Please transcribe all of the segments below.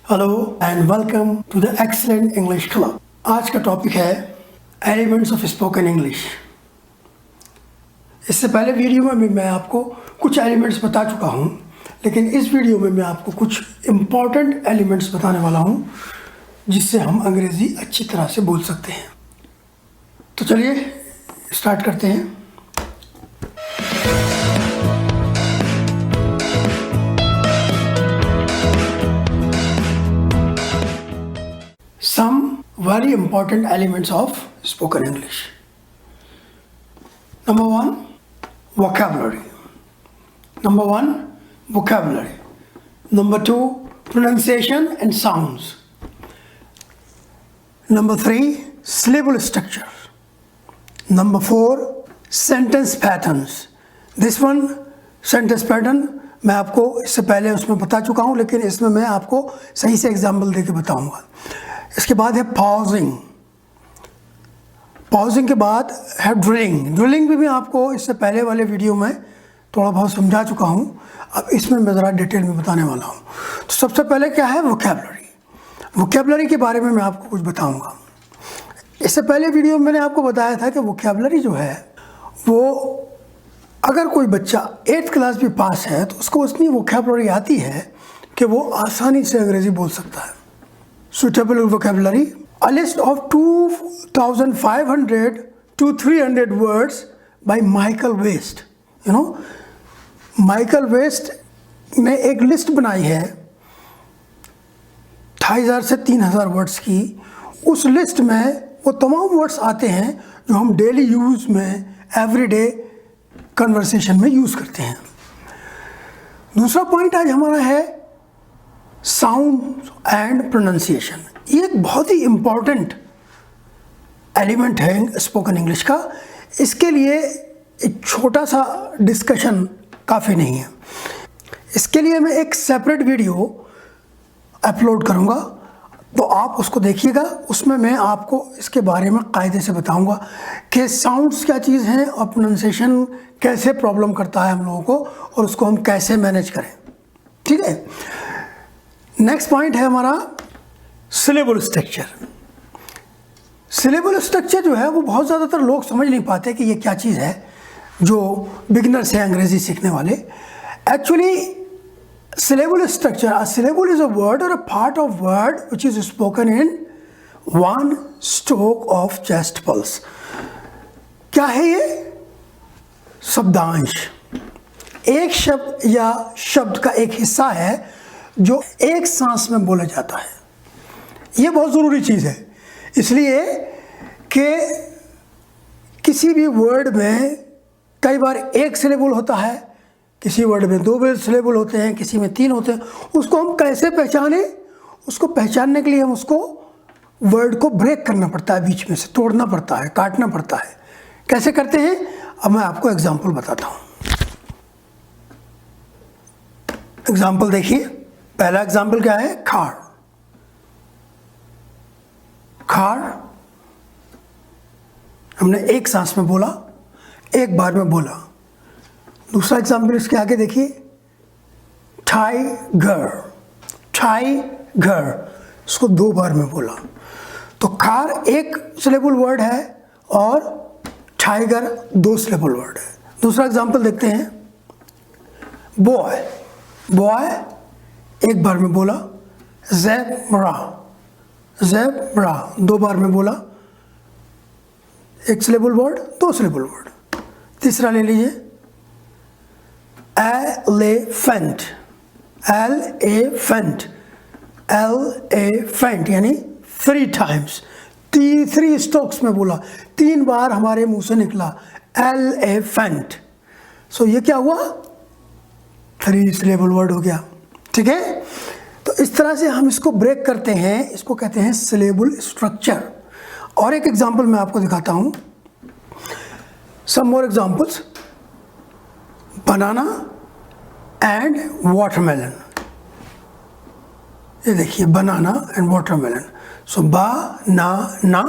Hello and welcome to the excellent English club. आज का topic है एलिमेंट्स ऑफ स्पोकन इंग्लिश। इससे पहले वीडियो में भी मैं आपको कुछ एलिमेंट्स बता चुका हूँ, लेकिन इस वीडियो में मैं आपको कुछ इम्पॉर्टेंट एलिमेंट्स बताने वाला हूँ जिससे हम अंग्रेज़ी अच्छी तरह से बोल सकते हैं। तो चलिए स्टार्ट करते हैं। Some very important elements of spoken English. Number one, vocabulary. Number two, pronunciation and sounds. Number three, syllable structure. Number four, sentence patterns. This one, sentence pattern, मैं आपको इससे पहले उसमें बता चुका हूँ, लेकिन इसमें मैं आपको सही से एग्जाम्पल देके बताऊँगा। इसके बाद है पॉजिंग के बाद है ड्रिलिंग भी मैं आपको इससे पहले वाले वीडियो में थोड़ा बहुत समझा चुका हूँ। अब इसमें मैं ज़रा डिटेल में बताने वाला हूँ। तो सबसे पहले क्या है वोकैबुलरी के बारे में मैं आपको कुछ बताऊँगा। इससे पहले वीडियो में मैंने आपको बताया था कि वोकैबुलरी जो है वो अगर कोई बच्चा 8th क्लास भी पास है तो उसको उतनी वोकैबुलरी आती है कि वो आसानी से अंग्रेज़ी बोल सकता है। Suitable vocabulary, a list of 2,500 to 300 words by Michael West. Michael West ने एक लिस्ट बनाई है 2,500 से 3,000 वर्ड्स की। उस लिस्ट में वो तमाम वर्ड्स आते हैं जो हम डेली यूज़ में एवरीडे कन्वर्सेशन में यूज़ करते हैं। दूसरा पॉइंट आज हमारा है साउंड एंड प्रोनाउंसिएशन। ये एक बहुत ही इम्पॉर्टेंट एलिमेंट है स्पोकन इंग्लिश का। इसके लिए एक छोटा सा डिस्कशन काफ़ी नहीं है। इसके लिए मैं एक सेपरेट वीडियो अपलोड करूँगा, तो आप उसको देखिएगा। उसमें मैं आपको इसके बारे में कायदे से बताऊँगा कि साउंड्स क्या चीज़ हैं और प्रोनाउंसिएशन कैसे प्रॉब्लम करता है हम लोगों को और उसको हम कैसे मैनेज करें। ठीक है। नेक्स्ट पॉइंट है हमारा सिलेबल स्ट्रक्चर जो है वो बहुत ज़्यादातर लोग समझ नहीं पाते कि ये क्या चीज़ है, जो बिगिनर्स हैं अंग्रेज़ी सीखने वाले। Actually syllable structure, a syllable is a word or a part of word which is spoken in one stroke of chest pulse. क्या है ये? शब्दांश। एक शब्द या शब्द का एक हिस्सा है जो एक सांस में बोला जाता है। ये बहुत ज़रूरी चीज़ है, इसलिए कि किसी भी वर्ड में कई बार एक सिलेबल होता है, किसी वर्ड में 2 सिलेबल होते हैं, किसी में 3 होते हैं। उसको हम कैसे पहचानें? उसको पहचानने के लिए हम उसको वर्ड को ब्रेक करना पड़ता है, बीच में से तोड़ना पड़ता है, काटना पड़ता है। कैसे करते हैं? अब मैं आपको एग्जाम्पल बताता हूँ। एग्जाम्पल देखिए। पहला एग्जाम्पल क्या है? खार। हमने एक सांस में बोला, एक बार में बोला। दूसरा एग्जाम्पल इसके आगे देखिए, टाइगर। इसको 2 बार में बोला। तो खार एक सिलेबल वर्ड है और टाइगर 2 सिलेबल वर्ड है। दूसरा एग्जाम्पल देखते हैं, बॉय एक बार में बोला। ज़ेब्रा 2 बार में बोला। एक सिलेबल वर्ड, 2 सिलेबल वर्ड। तीसरा ले लीजिए, एलिफेंट यानी 3 टाइम्स, 3 स्ट्रोक्स में बोला, 3 बार हमारे मुंह से निकला एलिफेंट। सो ये क्या हुआ? 3 सिलेबल वर्ड हो गया। ठीक है। तो इस तरह से हम इसको ब्रेक करते हैं, इसको कहते हैं सिलेबल स्ट्रक्चर। और एक एग्जांपल मैं आपको दिखाता हूं। Some more examples, banana and watermelon. ये देखिए, बनाना एंड वाटरमेलन। सो ना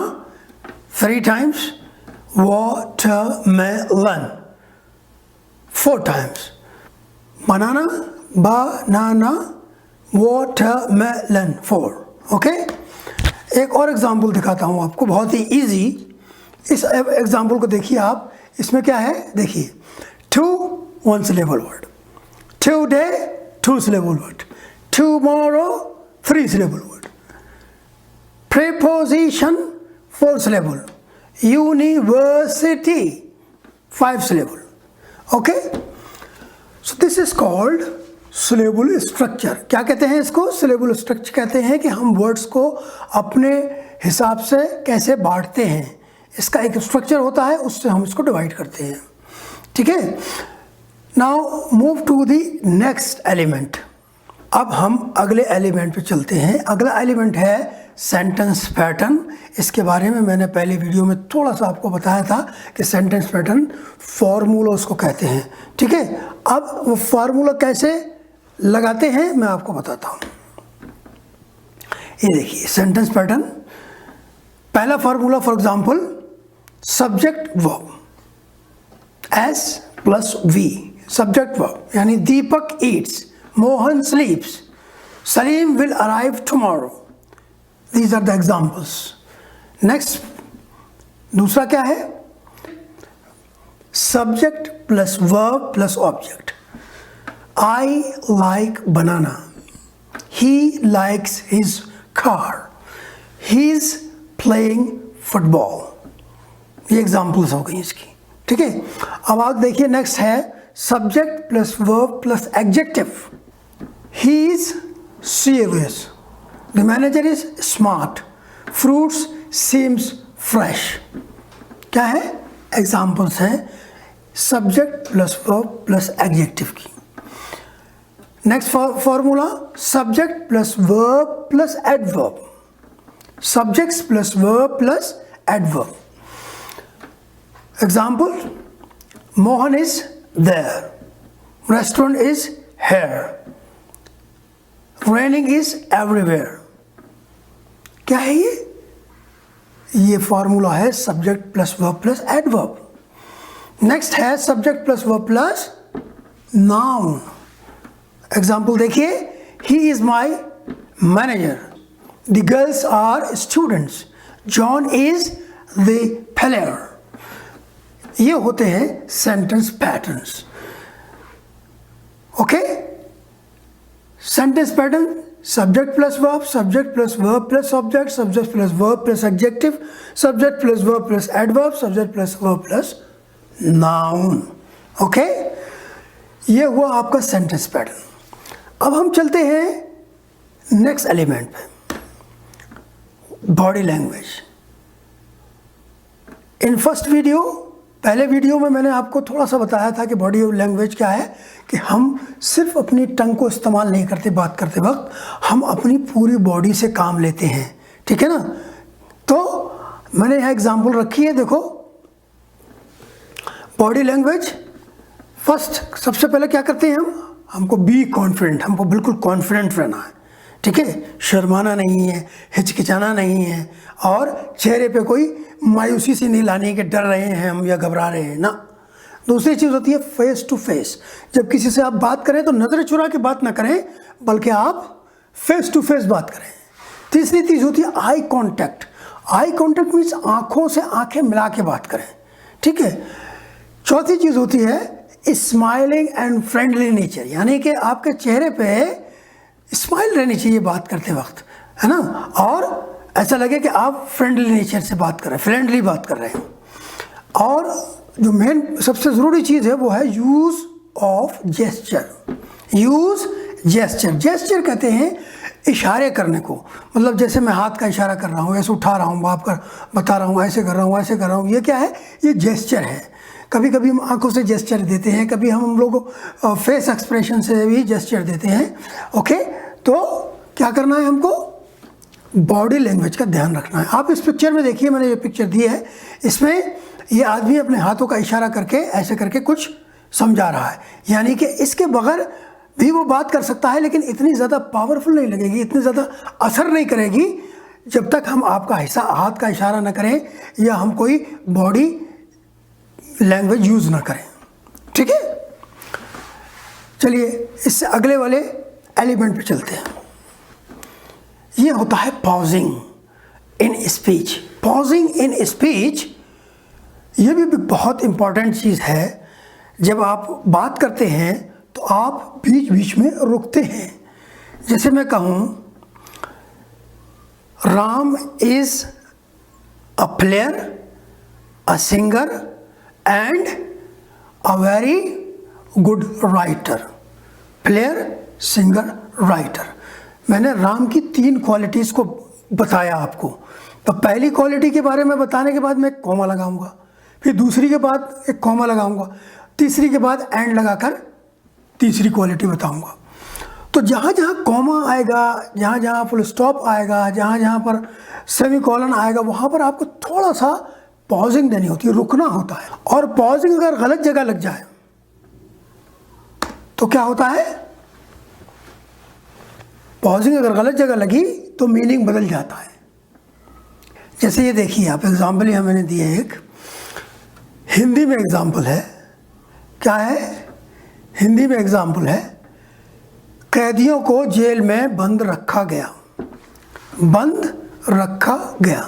3 times, watermelon 4 times. Banana, watermelon 4. Okay, एक और एग्जाम्पल दिखाता हूँ आपको, बहुत ही इजी. इस एग्जाम्पल को देखिए आप. इसमें क्या है देखिए, 2 1 syllable word, today 2 syllable word, tomorrow 3 syllable word, preposition 4 syllable, university 5 syllable. Okay, so this is called syllable structure. क्या कहते हैं इसको? syllable structure कहते हैं कि हम वर्ड्स को अपने हिसाब से कैसे बांटते हैं. इसका एक स्ट्रक्चर होता है, उससे हम इसको डिवाइड करते हैं. ठीक है. Now move to the next element. अब हम अगले एलिमेंट पे चलते हैं. अगला एलिमेंट है सेंटेंस पैटर्न. इसके बारे में मैंने पहले वीडियो में थोड़ा सा आपको बताया था कि सेंटेंस पैटर्न फॉर्मूला उसको कहते हैं. ठीक है. अब वो फार्मूला कैसे लगाते हैं मैं आपको बताता हूँ. ये देखिए सेंटेंस पैटर्न. पहला formula, for example subject verb, S plus V. Subject verb यानी Deepak eats, Mohan sleeps, Salim will arrive tomorrow. These are the examples. Next, दूसरा क्या है? Subject plus verb plus object. I like banana. He likes his car. He's playing football. ये examples हो गई इसकी. ठीक है. अब आप देखिए next है subject plus verb plus adjective. He is serious. The manager is smart. Fruits seems fresh. क्या है? Examples हैं subject plus verb plus adjective की. Next formula, subject plus verb plus adverb. Subjects plus verb plus adverb. Example, Mohan is there. Restaurant is here. Raining is everywhere. क्या है ये? ये formula है subject plus verb plus adverb. Next है subject plus verb plus noun. Example देखिए, he is my manager, the girls are students, John is the player. ये होते हैं sentence patterns. Okay, sentence pattern subject plus verb, subject plus verb plus object, subject plus verb plus adjective, subject plus verb plus adverb, subject plus verb plus noun. Okay, ये हुआ आपका sentence pattern. अब हम चलते हैं next element पे, body language. In first video, पहले video में मैंने आपको थोड़ा सा बताया था कि बॉडी लैंग्वेज क्या है, कि हम सिर्फ अपनी टंग को इस्तेमाल नहीं करते बात करते वक्त, हम अपनी पूरी बॉडी से काम लेते हैं. ठीक है ना. तो मैंने यहाँ एग्जांपल रखी है, देखो. बॉडी लैंग्वेज फर्स्ट, सबसे पहले क्या करते हैं हमको बी कॉन्फिडेंट, हमको बिल्कुल कॉन्फिडेंट रहना है. ठीक है, शर्माना नहीं है, हिचकिचाना नहीं है, और चेहरे पे कोई मायूसी सी नहीं लानी है कि डर रहे हैं हम या घबरा रहे हैं ना. दूसरी चीज़ होती है फेस टू फेस. जब किसी से आप बात करें तो नज़र चुरा के बात ना करें, बल्कि आप फेस टू फेस बात करें. तीसरी चीज़ होती है eye contact. Eye contact means आँखों से आँखें मिला के बात करें. ठीक है. चौथी चीज़ होती है स्माइलिंग एंड फ्रेंडली नेचर, यानी कि आपके चेहरे पे स्माइल रहनी चाहिए बात करते वक्त, है ना, और ऐसा लगे कि आप फ्रेंडली नेचर से बात कर रहे हैं, फ्रेंडली बात कर रहे हैं. और जो मेन सबसे ज़रूरी चीज़ है वो है use of gesture. Use gesture. Gesture कहते हैं इशारे करने को. मतलब जैसे मैं हाथ का इशारा कर रहा हूँ, ऐसे उठा रहा हूँ, आप कर बता रहा हूँ, ऐसे कर रहा हूँ, ऐसे कर रहा हूँ, ये क्या है? ये जेस्चर है. कभी कभी हम आंखों से जेस्चर देते हैं, कभी हम लोग फेस एक्सप्रेशन से भी जेस्चर देते हैं. ओके, तो क्या करना है हमको? बॉडी लैंग्वेज का ध्यान रखना है. आप इस पिक्चर में देखिए, मैंने ये पिक्चर दी है, इसमें ये आदमी अपने हाथों का इशारा करके ऐसे करके कुछ समझा रहा है, यानी कि इसके बगैर भी वो बात कर सकता है, लेकिन इतनी ज़्यादा पावरफुल नहीं लगेगी, इतनी ज़्यादा असर नहीं करेगी जब तक हम आपका हाथ का इशारा ना करें या हम कोई बॉडी लैंग्वेज यूज़ ना करें. ठीक है, चलिए इससे अगले वाले एलिमेंट पे चलते हैं. ये होता है pausing in speech. Pausing in speech ये भी बहुत इम्पॉर्टेंट चीज़ है। जब आप बात करते हैं तो आप बीच बीच में रुकते हैं। जैसे मैं कहूँ Ram is a player, a singer and a very good writer. Player, singer, writer. मैंने राम की 3 क्वालिटीज़ को बताया आपको। तो पहली क्वालिटी के बारे में बताने के बाद मैं एक कॉमा लगाऊंगा, फिर दूसरी के बाद एक कॉमा लगाऊंगा, तीसरी के बाद एंड लगाकर तीसरी क्वालिटी बताऊंगा। तो जहाँ जहाँ कॉमा आएगा, जहाँ जहाँ फुल स्टॉप आएगा, जहाँ जहाँ पर सेमीकोलन आएगा, वहाँ पर आपको थोड़ा सा पॉजिंग देनी होती है, रुकना होता है। और पॉजिंग अगर गलत जगह लग जाए तो क्या होता है? पॉजिंग अगर गलत जगह लगी तो मीनिंग बदल जाता है। जैसे ये देखिए, आप एग्जाम्पल ही मैंने दिए एक हिंदी में एग्जाम्पल है। क्या है? हिंदी में एग्जाम्पल है, कैदियों को जेल में बंद रखा गया। बंद रखा गया,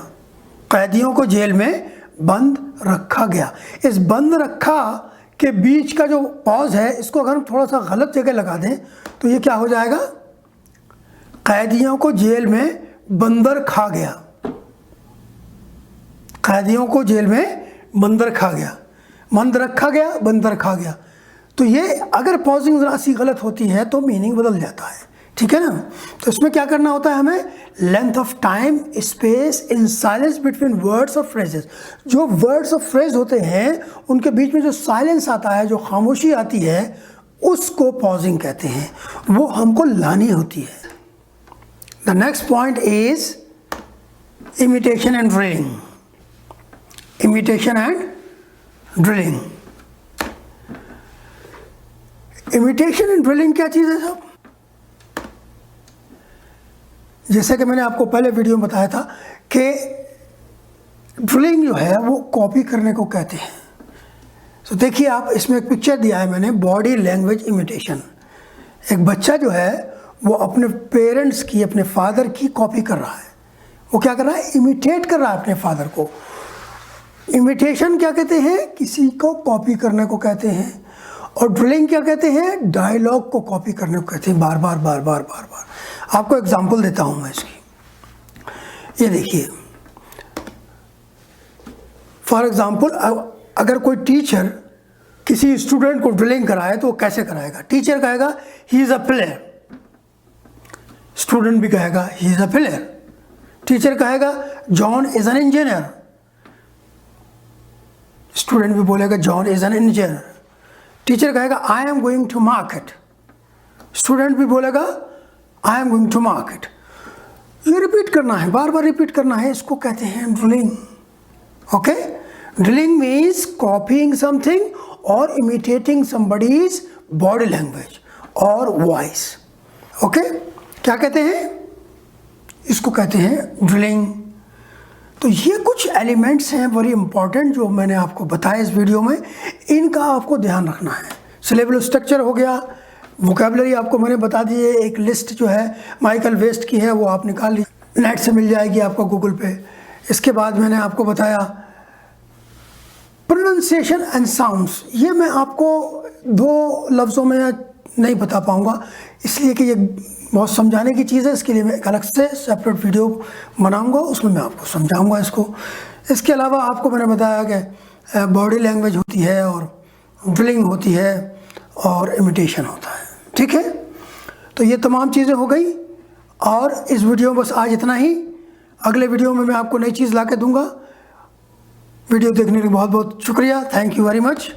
कैदियों को जेल में बंद रखा गया। इस बंद रखा के बीच का जो पॉज है, इसको अगर हम थोड़ा सा गलत जगह लगा दें तो ये क्या हो जाएगा? कैदियों को जेल में बंदर खा गया। कैदियों को जेल में बंदर खा गया, बंद रखा गया, बंदर खा गया। तो ये अगर पॉजिंग जरा सी गलत होती है तो मीनिंग बदल जाता है, ठीक है ना। तो इसमें क्या करना होता है हमें? Length of time, space in silence between words और फ्रेजेस। जो वर्ड्स और फ्रेज होते हैं उनके बीच में जो साइलेंस आता है, जो खामोशी आती है, उसको पॉजिंग कहते हैं। वो हमको लानी होती है। The next point is imitation and drilling. Imitation and drilling. Imitation and drilling क्या चीज़ है साहब? जैसे कि मैंने आपको पहले वीडियो में बताया था कि ड्रिलिंग जो है वो कॉपी करने को कहते हैं। तो देखिए, आप इसमें एक पिक्चर दिया है मैंने, बॉडी लैंग्वेज इमिटेशन। एक बच्चा जो है वो अपने पेरेंट्स की, अपने फादर की कॉपी कर रहा है। वो क्या कर रहा है? इमिटेट कर रहा है अपने फादर को। इमिटेशन क्या कहते हैं? किसी को कॉपी करने को कहते हैं। और ड्रिलिंग क्या कहते हैं? डायलॉग को कॉपी करने को कहते हैं, बार बार बार बार बार बार। आपको एग्जांपल देता हूं मैं इसकी। ये देखिए, फॉर एग्जांपल, अगर कोई टीचर किसी स्टूडेंट को ड्रिलिंग कराए तो वो कैसे कराएगा? टीचर कहेगा he is a player, student भी कहेगा he is a player. Teacher कहेगा John is an engineer, student भी बोलेगा John is an engineer. Teacher कहेगा I am going to market, student भी बोलेगा I am going to market. ये repeat करना है, बार बार रिपीट करना है, इसको कहते हैं drilling. Okay, drilling means copying something और इमिटेटिंग समबडीज बॉडी लैंग्वेज और वॉइस। ओके, क्या कहते हैं? इसको कहते हैं ड्रिलिंग। तो ये कुछ एलिमेंट्स हैं वेरी इंपॉर्टेंट जो मैंने आपको बताया इस वीडियो में, इनका आपको ध्यान रखना है। सिलेबल स्ट्रक्चर हो गया, वोकैबुलरी आपको मैंने बता दी है। एक लिस्ट जो है माइकल वेस्ट की है वो आप निकाल लीजिए, नेट से मिल जाएगी आपको गूगल पे। इसके बाद मैंने आपको बताया प्रोनाउंसिएशन एंड साउंड्स। ये मैं आपको 2 लफ्ज़ों में नहीं बता पाऊँगा, इसलिए कि ये बहुत समझाने की चीज़ है। इसके लिए मैं एक अलग से सेपरेट वीडियो बनाऊंगा, उसमें मैं आपको समझाऊंगा इसको। इसके अलावा आपको मैंने बताया कि बॉडी लैंग्वेज होती है और ड्रिलिंग होती है और इमिटेशन होता है, ठीक है। तो ये तमाम चीज़ें हो गई और इस वीडियो में बस आज इतना ही। अगले वीडियो में मैं आपको नई चीज़ ला के दूँगा। वीडियो देखने के लिए बहुत बहुत शुक्रिया। Thank you very much.